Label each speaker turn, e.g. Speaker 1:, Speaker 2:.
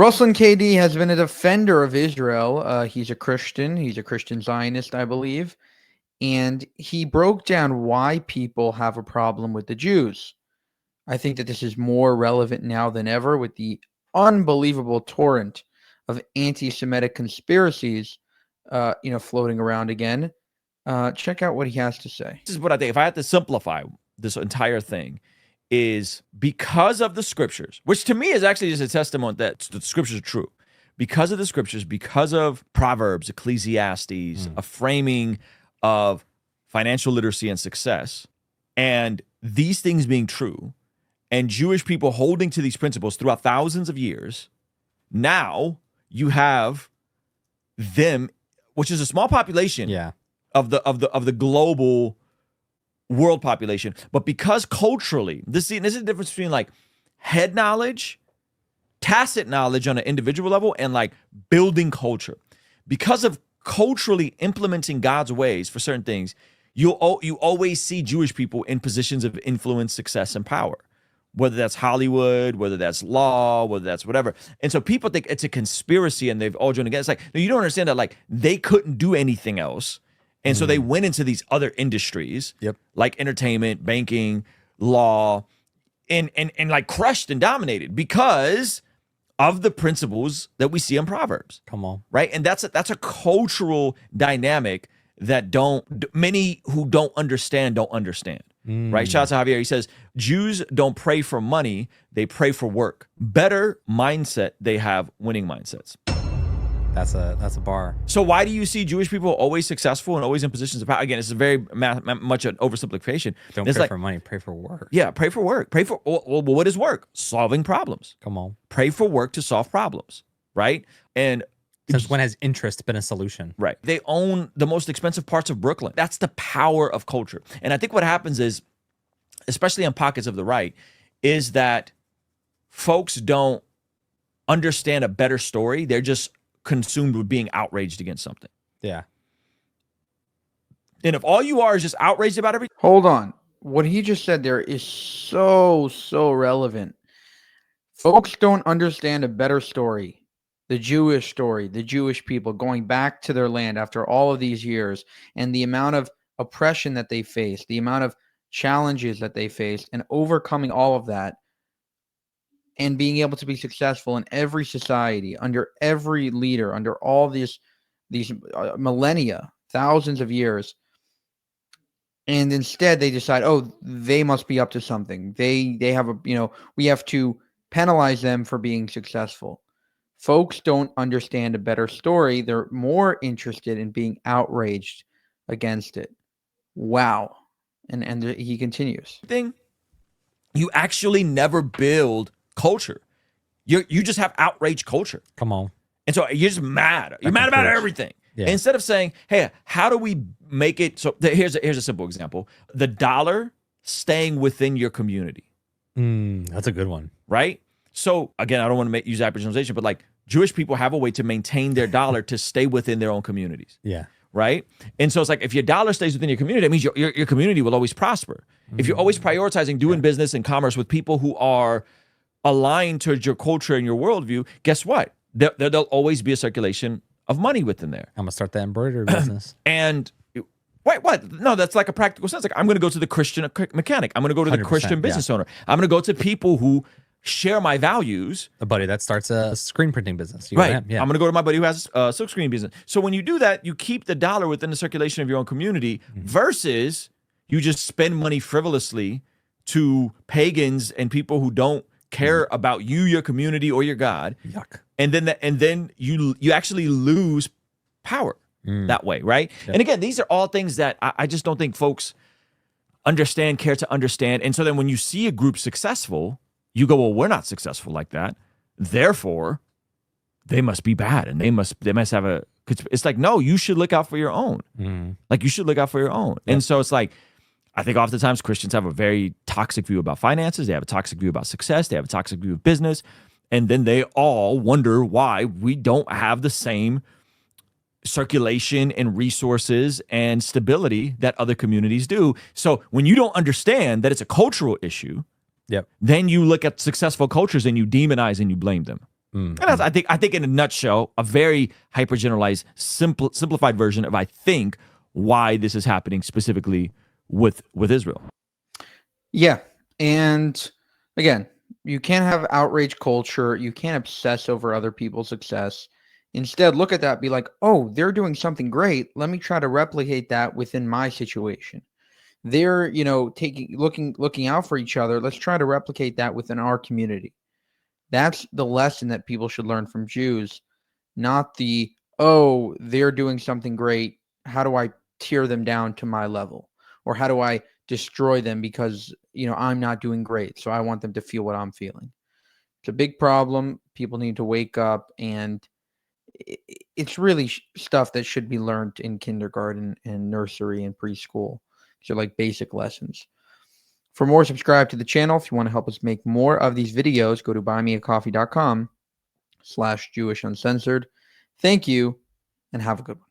Speaker 1: Ruslan KD has been a defender of Israel. He's a Christian. He's a Christian Zionist, I believe. And he broke down why people have a problem with the Jews. I think that this is more relevant now than ever with the unbelievable torrent of anti-Semitic conspiracies, floating around again. Check out what he has to say.
Speaker 2: This is what I think. If I had to simplify this entire thing, is because of the scriptures, which to me is actually just a testament that the scriptures are true. Because of the scriptures, because of Proverbs, Ecclesiastes, a framing of financial literacy and success, and these things being true, and Jewish people holding to these principles throughout thousands of years, now you have them, which is a small population of the global world population, but because culturally, this is the difference between like head knowledge, tacit knowledge on an individual level, and like building culture. Because of culturally implementing God's ways for certain things, you always see Jewish people in positions of influence, success, and power, whether that's Hollywood, whether that's law, whether that's whatever. And so people think it's a conspiracy and they've all joined together. It's like, no, you don't understand that like they couldn't do anything else. And so they went into these other industries, like entertainment, banking, law, and like crushed and dominated because of the principles that we see in Proverbs.
Speaker 3: Come on.
Speaker 2: Right? And that's a cultural dynamic that many who don't understand. Right? Shout out to Javier. He says, Jews don't pray for money, they pray for work. Better mindset, they have winning mindsets.
Speaker 3: That's a bar.
Speaker 2: So why do you see Jewish people always successful and always in positions of power? Again, it's a very much an oversimplification.
Speaker 3: Don't pray for money, pray for work.
Speaker 2: Yeah, pray for work. Pray for, well, what is work? Solving problems.
Speaker 3: Come on.
Speaker 2: Pray for work to solve problems, right? And
Speaker 3: since when has interest been a solution?
Speaker 2: Right. They own the most expensive parts of Brooklyn. That's the power of culture. And I think what happens is, especially in pockets of the right, is that folks don't understand a better story. They're just consumed with being outraged against something.
Speaker 3: Yeah.
Speaker 2: And if all you are is just outraged about everything.
Speaker 1: Hold on. What he just said there is so relevant. Folks don't understand a better story. The Jewish story, the Jewish people going back to their land after all of these years, and the amount of oppression that they faced, the amount of challenges that they faced, and overcoming all of that, and being able to be successful in every society, under every leader, under all these millennia, thousands of years. And instead they decide, oh, they must be up to something. They have we have to penalize them for being successful. Folks don't understand a better story. They're more interested in being outraged against it. Wow. And he continues.
Speaker 2: You actually never build culture. You just have outrage culture.
Speaker 3: Come on.
Speaker 2: And so you're just mad. You're mad about everything. Yeah. Instead of saying, hey, how do we make it so here's a simple example. The dollar staying within your community.
Speaker 3: That's a good one.
Speaker 2: Right? So again, I don't want to use hypergeneralization, but like Jewish people have a way to maintain their dollar to stay within their own communities.
Speaker 3: Yeah.
Speaker 2: Right? And so it's like if your dollar stays within your community, that means your community will always prosper. If you're always prioritizing doing business and commerce with people who are aligned towards your culture and your worldview, guess what? There'll always be a circulation of money within there.
Speaker 3: I'm going to start that embroidery business.
Speaker 2: And wait, what? No, that's like a practical sense. Like I'm going to go to the Christian mechanic. I'm going to go to the Christian business owner. I'm going to go to people who share my values.
Speaker 3: A buddy that starts a screen printing business.
Speaker 2: Right. I'm going to go to my buddy who has a silk screen business. So when you do that, you keep the dollar within the circulation of your own community versus you just spend money frivolously to pagans and people who don't care about you, your community, or your God.
Speaker 3: Yuck.
Speaker 2: And then you actually lose power that way, right? Yep. And again, these are all things that I just don't think folks care to understand. And so then when you see a group successful, you go, well, we're not successful like that. Therefore, they must be bad and they must have a. It's like, no, you should look out for your own. Like you should look out for your own. Yep. And so it's like, I think oftentimes Christians have a very toxic view about finances. They have a toxic view about success. They have a toxic view of business. And then they all wonder why we don't have the same circulation and resources and stability that other communities do. So when you don't understand that it's a cultural issue, then you look at successful cultures and you demonize and you blame them. And that's, I think in a nutshell, a very hyper generalized, simplified version of, I think, why this is happening specifically with Israel.
Speaker 1: Yeah. And again, you can't have outrage culture. You can't obsess over other people's success. Instead, look at that, be like, oh, they're doing something great. Let me try to replicate that within my situation. They're, looking out for each other. Let's try to replicate that within our community. That's the lesson that people should learn from Jews, not the, oh, they're doing something great. How do I tear them down to my level? Or how do I destroy them because, I'm not doing great. So I want them to feel what I'm feeling. It's a big problem. People need to wake up, and it's really stuff that should be learned in kindergarten and nursery and preschool. These are like basic lessons. For more, subscribe to the channel. If you want to help us make more of these videos, go to buymeacoffee.com/JewishUncensored. Thank you, and have a good one.